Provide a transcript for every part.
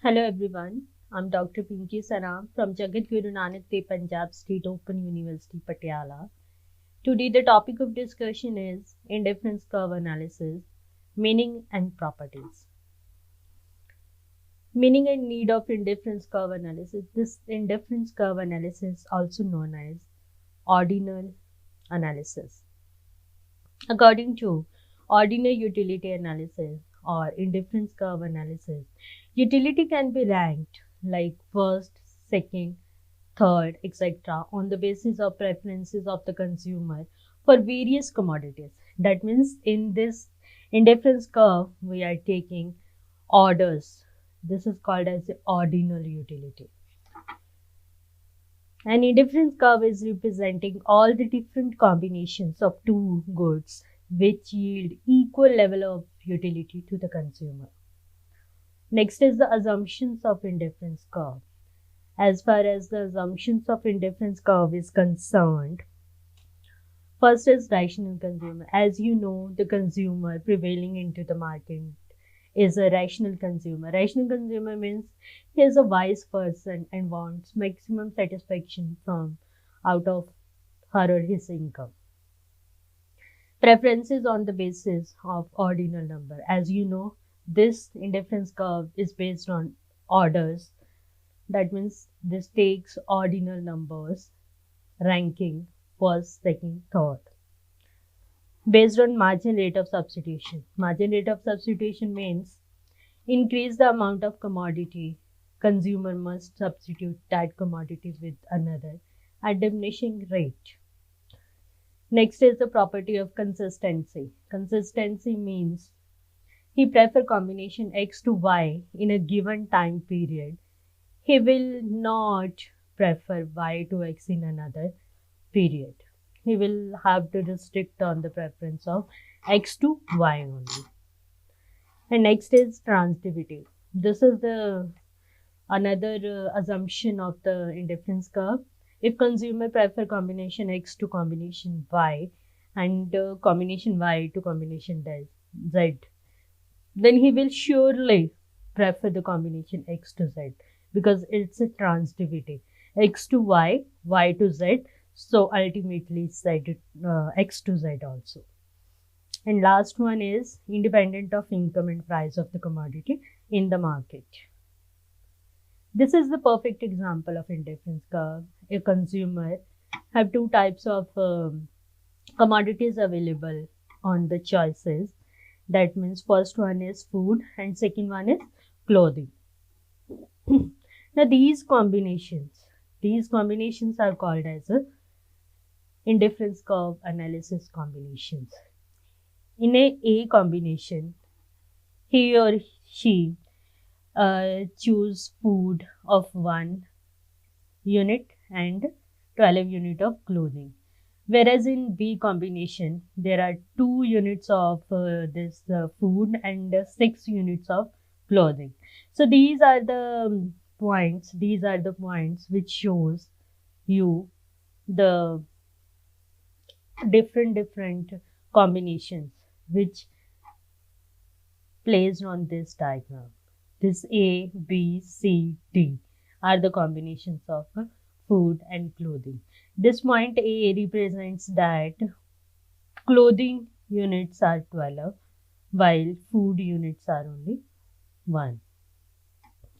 Hello everyone, I'm Dr. Pinky Saram from Jagat Guru Nanak Dev Punjab State Open University, Patiala. Today the topic of discussion is indifference curve analysis, meaning and properties. Meaning and need of indifference curve analysis. This indifference curve analysis also known as ordinal analysis. According to ordinal utility analysis or indifference curve analysis, utility can be ranked like first, second, third, etc. on the basis of preferences of the consumer for various commodities. That means in this indifference curve, we are taking orders. This is called as the ordinal utility. An indifference curve is representing all the different combinations of two goods which yield equal level of utility to the consumer. Next is the assumptions of indifference curve. As far as the assumptions of indifference curve is concerned, first is rational consumer. As you know, the consumer prevailing into the market is a rational consumer. Rational consumer means he is a wise person and wants maximum satisfaction from out of her or his income. Preferences on the basis of ordinal number. As you know, this indifference curve is based on orders. That means this takes ordinal numbers, ranking first, second, third. Based on margin rate of substitution. Margin rate of substitution means increase the amount of commodity, consumer must substitute that commodity with another at diminishing rate. Next is the property of consistency. Consistency means he prefer combination X to Y in a given time period. He will not prefer Y to X in another period. He will have to restrict on the preference of X to Y only. And next is transitivity. This is the another assumption of the indifference curve. If consumer prefer combination X to combination Y and combination Y to combination Z, then he will surely prefer the combination X to Z because it's a transitivity. X to Y, Y to Z, so ultimately X to Z also. And last one is independent of income and price of the commodity in the market. This is the perfect example of indifference curve. A consumer have two types of commodities available on the choices. That means first one is food and second one is clothing. Now these combinations are called as a indifference curve analysis combinations. In a combination, he or she choose food of 1 unit and 12 unit of clothing. Whereas in B combination, there are 2 units of this food and 6 units of clothing. So these are the points which shows you the different combinations which placed on this diagram. This A, B, C, D are the combinations of food and clothing. This point A represents that clothing units are 12 while food units are only 1.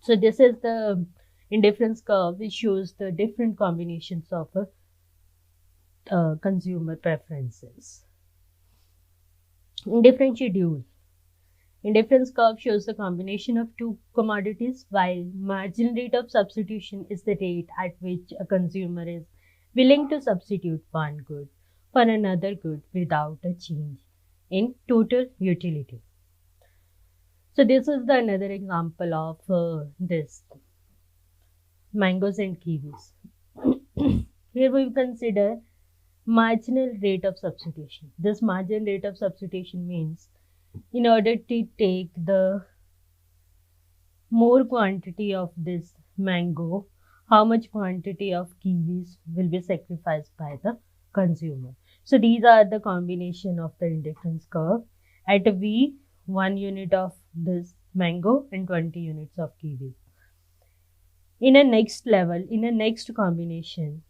So this is the indifference curve which shows the different combinations of consumer preferences. Indifference schedule. Indifference curve shows the combination of two commodities, while margin rate of substitution is the rate at which a consumer is willing to substitute one good for another good without a change in total utility. So this is the another example of this mangoes and kiwis. Here we consider marginal rate of substitution. This margin rate of substitution means in order to take the more quantity of this mango, how much quantity of kiwis will be sacrificed by the consumer. So these are the combination of the indifference curve. At V, 1 unit of this mango and 20 units of kiwi. In a next level, in a next combination,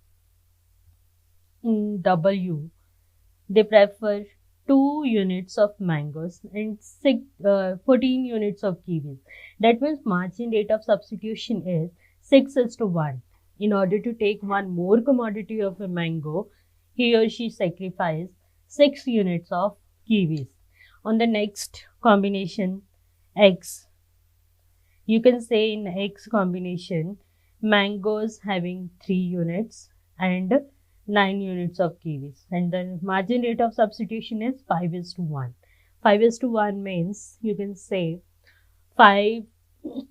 in W, they prefer 2 units of mangoes and 14 units of kiwis. That means margin rate of substitution is 6:1. In order to take one more commodity of a mango, he or she sacrificed 6 units of kiwis. On the next combination, X, you can say in X combination, mangoes having 3 units and 9 units of kiwis. And the margin rate of substitution is 5:1. 5:1 means you can say 5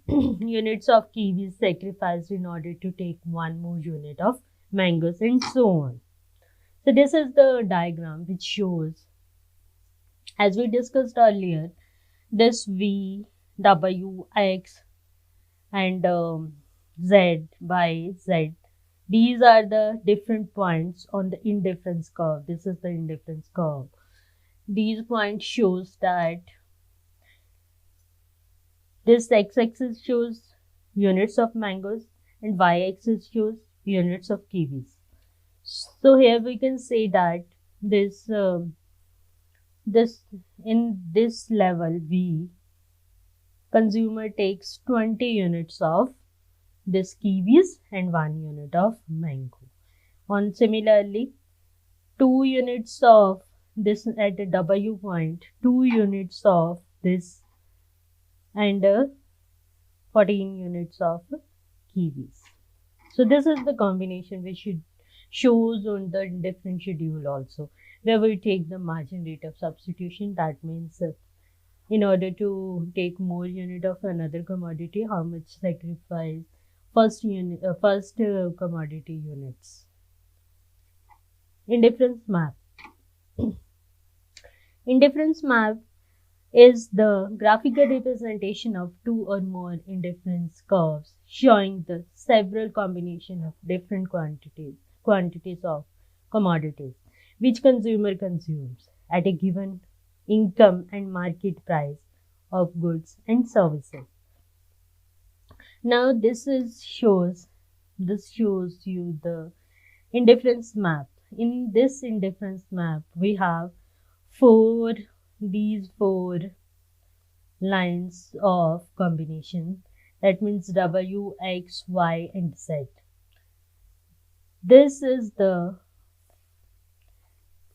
units of kiwis sacrificed in order to take one more unit of mangoes and so on. So this is the diagram which shows, as we discussed earlier, this V, W, X and Z by Z. These are the different points on the indifference curve. This is the indifference curve. These points shows that this x-axis shows units of mangoes and y-axis shows units of kiwis. So here we can say that this in this level V, consumer takes 20 units of this kiwis and 1 unit of mango. On similarly, 2 units of this at the W point, 2 units of this and 14 units of kiwis. So this is the combination which shows on the indifference schedule also, where we take the margin rate of substitution. That means in order to take more unit of another commodity, how much sacrifice first commodity units. Indifference map. Indifference map is the graphical representation of two or more indifference curves showing the several combination of different quantities of commodities which consumer consumes at a given income and market price of goods and services. Now this shows you the indifference map. In this indifference map, we have these four lines of combination. That means W, X, Y, and Z. This is the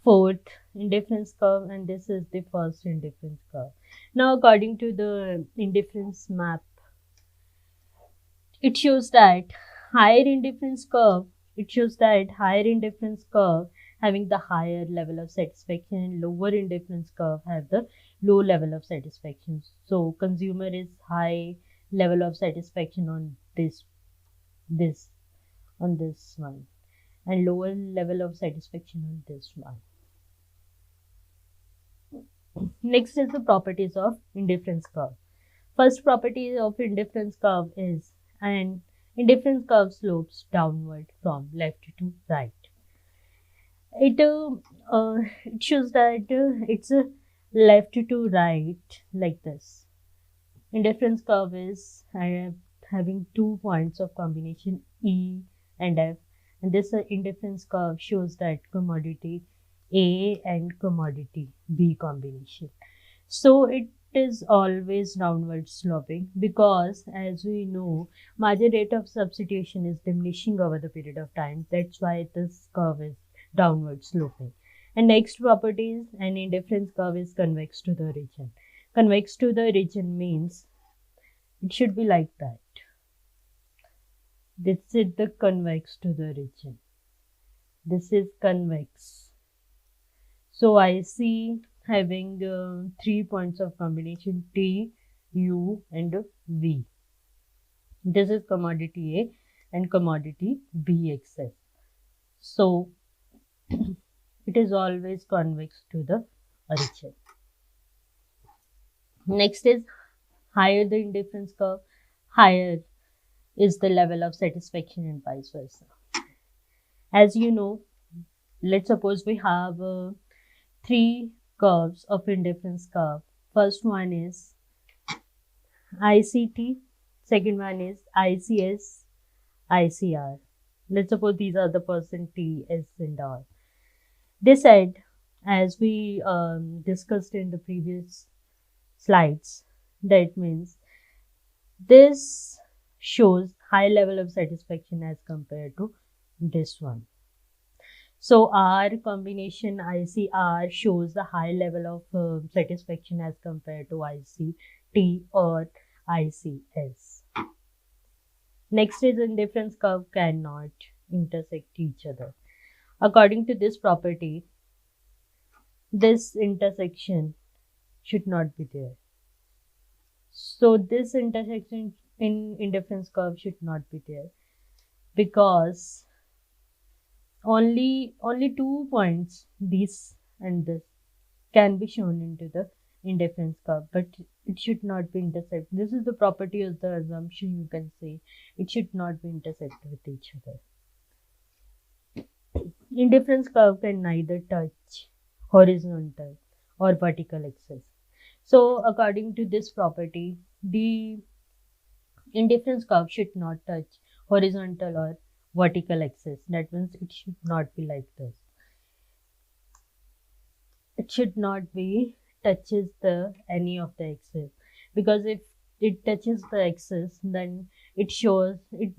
fourth indifference curve and this is the first indifference curve. Now according to the indifference map, it shows that higher indifference curve having the higher level of satisfaction and lower indifference curve have the low level of satisfaction. So consumer is high level of satisfaction on this one and lower level of satisfaction on this one. Next is the properties of indifference curve. First property of indifference curve is an indifference curve slopes downward from left to right. It shows that it's a left to right like this. Indifference curve is having 2 points of combination E and F, and this indifference curve shows that commodity A and commodity B combination. So it is always downward sloping because, as we know, margin rate of substitution is diminishing over the period of time. That's why this curve is downward sloping. And next property is an indifference curve is convex to the origin. Convex to the origin means it should be like that. This is the convex to the origin. This is convex. So I see having 3 points of combination T, U and V. This is commodity A and commodity B excess. So it is always convex to the origin. Next is higher the indifference curve, higher is the level of satisfaction and vice versa. As you know, let's suppose we have 3 curves of indifference curve. First one is ICT, second one is ICS ICR. Let's suppose these are the person T, S, and R. They said, as we discussed in the previous slides, that means this shows high level of satisfaction as compared to this one. So our combination ICR shows the high level of satisfaction as compared to ICT or ICS. Next is indifference curve cannot intersect each other. According to this property, this intersection should not be there. So this intersection in indifference curve should not be there because only 2 points, this and this, can be shown into the indifference curve, but it should not be intersect. This is the property of the assumption, you can say. It should not be intersect with each other. Indifference curve can neither touch horizontal or vertical axis. So according to this property, the indifference curve should not touch horizontal or vertical axis. That means it should not be like this. It should not be touches the any of the axis, because if it touches the axis, then it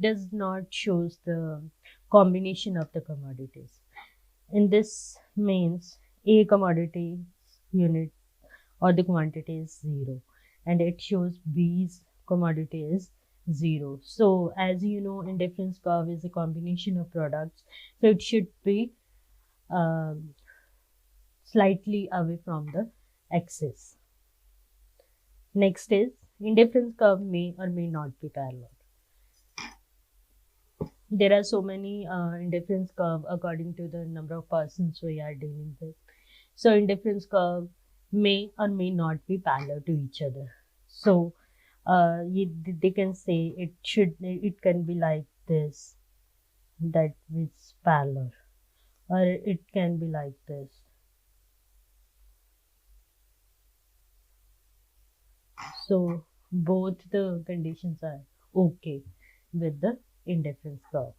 does not shows the combination of the commodities. And this means A commodity unit or the quantity is 0, and it shows B's commodity is 0. So as you know, indifference curve is a combination of products, so it should be um, slightly away from the axis. Next is indifference curve may or may not be parallel. There are so many indifference curve according to the number of persons we are dealing with. So indifference curve may or may not be parallel to each other. So they can say it can be like this, that is parallel, or it can be like this. So both the conditions are okay with the indifference curve.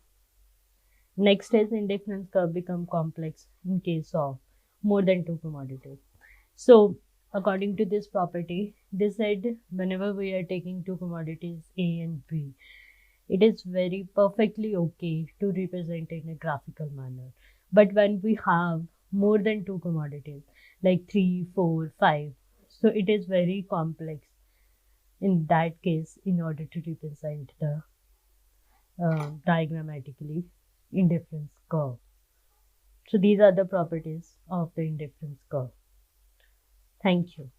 Next is indifference curve become complex in case of more than two commodities. So according to this property, they said whenever we are taking two commodities A and B, it is very perfectly okay to represent in a graphical manner. But when we have more than two commodities, like 3, 4, 5, so it is very complex in that case in order to represent the diagrammatically indifference curve. So these are the properties of the indifference curve. Thank you.